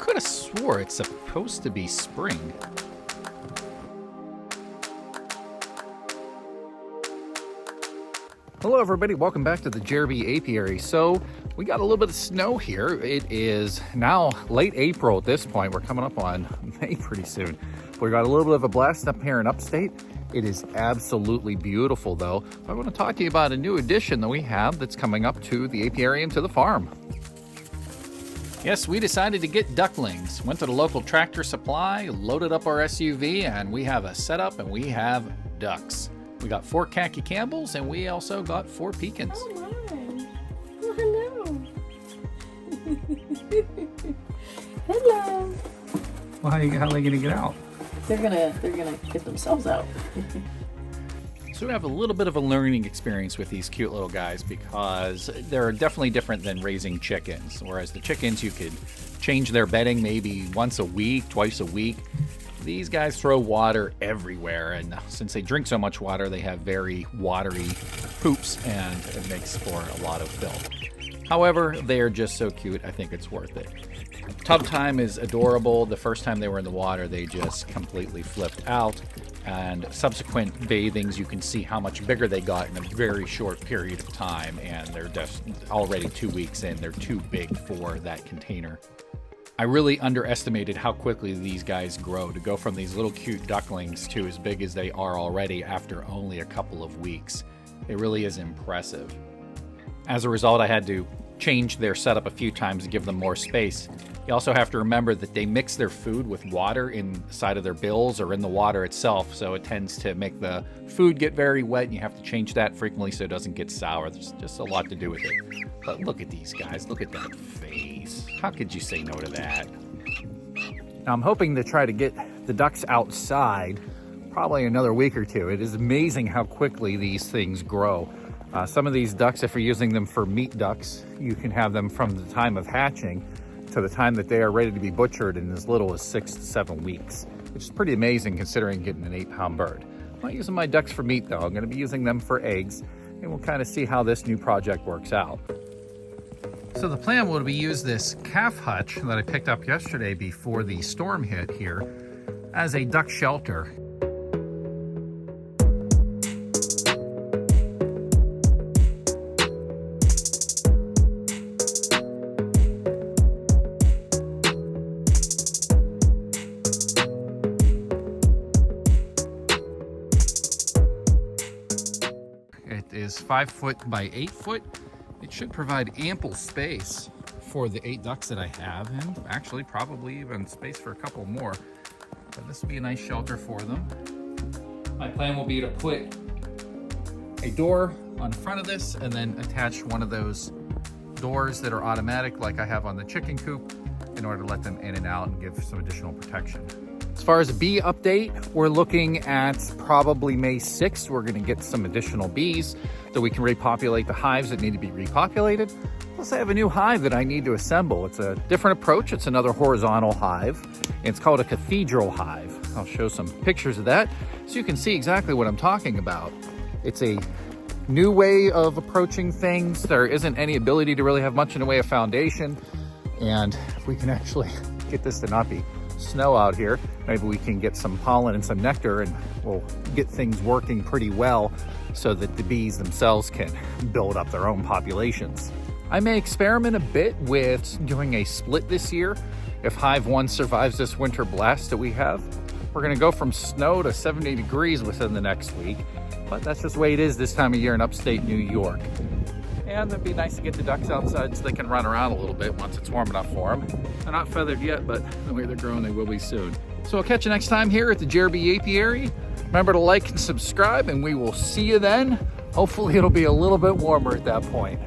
could have swore it's supposed to be spring. Hello everybody, welcome back to the Jeremy Apiary. So we got a little bit of snow here. It is now late April at this point. We're coming up on May pretty soon. We got a little bit of a blast up here in upstate. It is absolutely beautiful though. I want to talk to you about a new addition that we have that's coming up to the apiary and to the farm. Yes, we decided to get ducklings. Went to the local Tractor Supply, loaded up our SUV, and we have a setup and we have ducks. We got 4 Khaki Campbells and we also got 4 Pekins. Oh my! Oh, hello! Hello! Well, how are they gonna get out? They're gonna get themselves out. So we have a little bit of a learning experience with these cute little guys because they're definitely different than raising chickens. Whereas the chickens, you could change their bedding maybe once a week, twice a week. These guys throw water everywhere, and since they drink so much water, they have very watery poops, and it makes for a lot of filth. However, they are just so cute, I think it's worth it. Tub time is adorable. The first time they were in the water, they just completely flipped out, and subsequent bathings, you can see how much bigger they got in a very short period of time, and they're just already 2 weeks in. They're too big for that container. I really underestimated how quickly these guys grow to go from these little cute ducklings to as big as they are already after only a couple of weeks. It really is impressive. As a result, I had to change their setup a few times to give them more space. You also have to remember that they mix their food with water inside of their bills or in the water itself, so it tends to make the food get very wet, and you have to change that frequently so it doesn't get sour. There's just a lot to do with it. But look at these guys. Look at that face. How could you say no to that? Now, I'm hoping to try to get the ducks outside probably another week or two. It is amazing how quickly these things grow. Some of these ducks, if you're using them for meat ducks, you can have them from the time of hatching to the time that they are ready to be butchered in as little as 6 to 7 weeks, which is pretty amazing considering getting an 8-pound bird. I'm not using my ducks for meat though. I'm going to be using them for eggs, and we'll kind of see how this new project works out. So the plan will be use this calf hutch that I picked up yesterday before the storm hit here as a duck shelter. It is 5 foot by 8 foot. It should provide ample space for the 8 ducks that I have, and actually probably even space for a couple more. But this will be a nice shelter for them. My plan will be to put a door on front of this and then attach one of those doors that are automatic like I have on the chicken coop in order to let them in and out and give some additional protection. As far as a bee update, we're looking at probably May 6th. We're going to get some additional bees so we can repopulate the hives that need to be repopulated. Plus I have a new hive that I need to assemble. It's a different approach. It's another horizontal hive. It's called a cathedral hive. I'll show some pictures of that so you can see exactly what I'm talking about. It's a new way of approaching things. There isn't any ability to really have much in the way of foundation. And if we can actually get this to not be snow out here, maybe we can get some pollen and some nectar, and we'll get things working pretty well so that the bees themselves can build up their own populations. I may experiment a bit with doing a split this year. If Hive 1 survives this winter blast that we have, we're gonna go from snow to 70 degrees within the next week, but that's just the way it is this time of year in upstate New York. And it'd be nice to get the ducks outside so they can run around a little bit once it's warm enough for them. They're not feathered yet, but the way they're growing, they will be soon. So I'll catch you next time here at the Jeremy Apiary. Remember to like and subscribe, and we will see you then. Hopefully it'll be a little bit warmer at that point.